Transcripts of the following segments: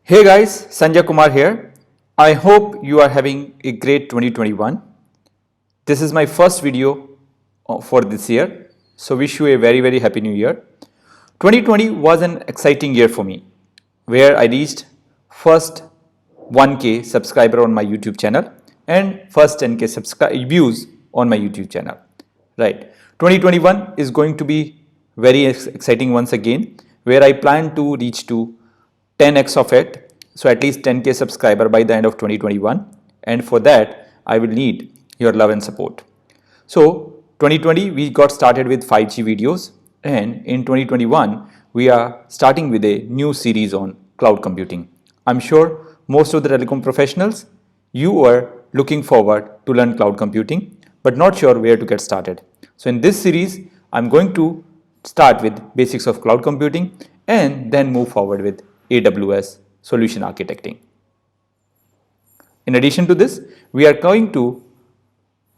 Hey guys, Sanjay Kumar here. I hope you are having a great 2021. This is my first video for this year. So wish you a very happy new year. 2020 was an exciting year for me where I reached first 1K subscriber on my YouTube channel and first 10K views on my YouTube channel. Right. 2021 is going to be very exciting once again where I plan to reach to 10x of it, so at least 10K subscriber by the end of 2021, and for that I will need your love and support. So 2020 we got started with 5G videos, and in 2021 we are starting with a new series on cloud computing. I'm sure most of the telecom professionals, you are looking forward to learn cloud computing but not sure where to get started. So in this series I'm going to start with basics of cloud computing and then move forward with AWS solution architecting. In addition to this, we are going to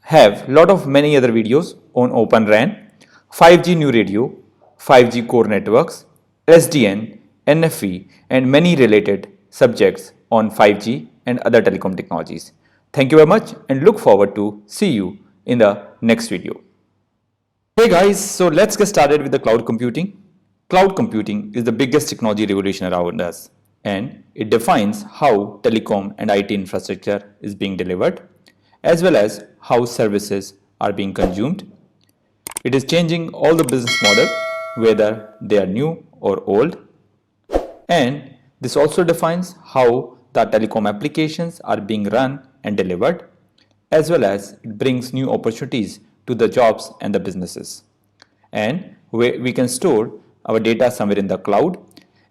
have many other videos on Open RAN, 5G new radio, 5G core networks, SDN, NFV, and many related subjects on 5G and other telecom technologies. Thank you very much and look forward to see you in the next video. Hey guys, so let's get started with the cloud computing. Cloud computing is the biggest technology revolution around us, and it defines how telecom and IT infrastructure is being delivered, as well as how services are being consumed. It is changing all the business model, whether they are new or old, and this also defines how the telecom applications are being run and delivered, as well as it brings new opportunities to the jobs and the businesses. And we can store our data somewhere in the cloud,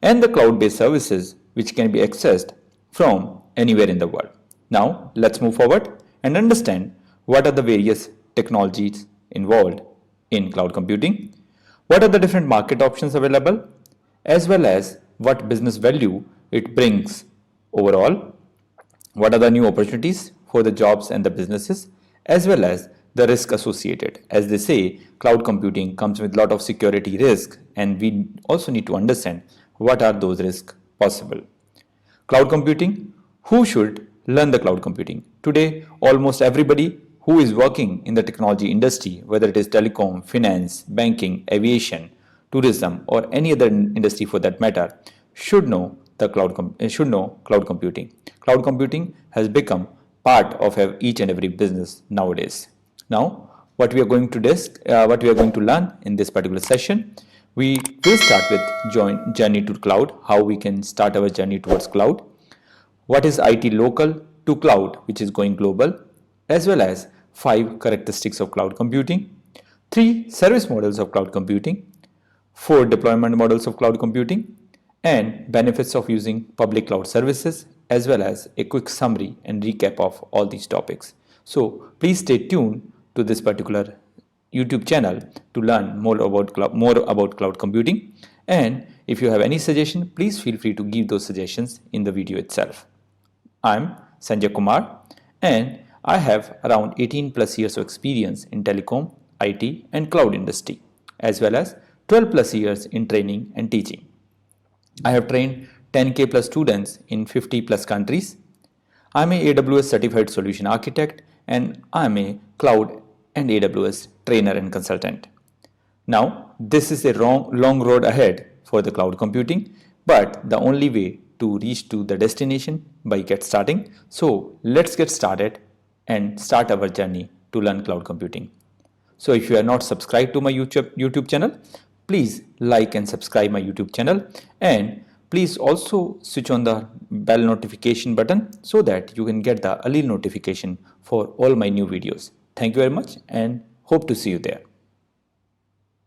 and the cloud-based services which can be accessed from anywhere in the world. Now let's move forward and understand what are the various technologies involved in cloud computing, what are the different market options available, as well as what business value it brings overall, what are the new opportunities for the jobs and the businesses, as well as the risk associated. As they say, cloud computing comes with a lot of security risk, and we also need to understand what are those risks possible. Cloud computing, who should learn the cloud computing? Today, almost everybody who is working in the technology industry, whether it is telecom, finance, banking, aviation, tourism, or any other industry for that matter, should know cloud computing. Cloud computing has become part of each and every business nowadays. Now, what we are going to learn in this particular session, we will start with journey to cloud, how we can start our journey towards cloud, what is IT local to cloud, which is going global, as well as 5 characteristics of cloud computing, 3 service models of cloud computing, 4 deployment models of cloud computing, and benefits of using public cloud services, as well as a quick summary and recap of all these topics. So please stay tuned to this particular YouTube channel to learn more about cloud computing, and if you have any suggestion, please feel free to give those suggestions in the video itself. I'm Sanjay Kumar, and I have around 18 plus years of experience in telecom, IT and cloud industry, as well as 12 plus years in training and teaching. I have trained 10K plus students in 50 plus countries. I'm a AWS certified solution architect, and I'm a cloud and AWS trainer and consultant. Now, this is a long road ahead for the cloud computing, but the only way to reach to the destination by starting. So let's get started and start our journey to learn cloud computing. So if you are not subscribed to my YouTube channel, please like and subscribe my YouTube channel, and please also switch on the bell notification button so that you can get the early notification for all my new videos. Thank you very much and hope to see you there.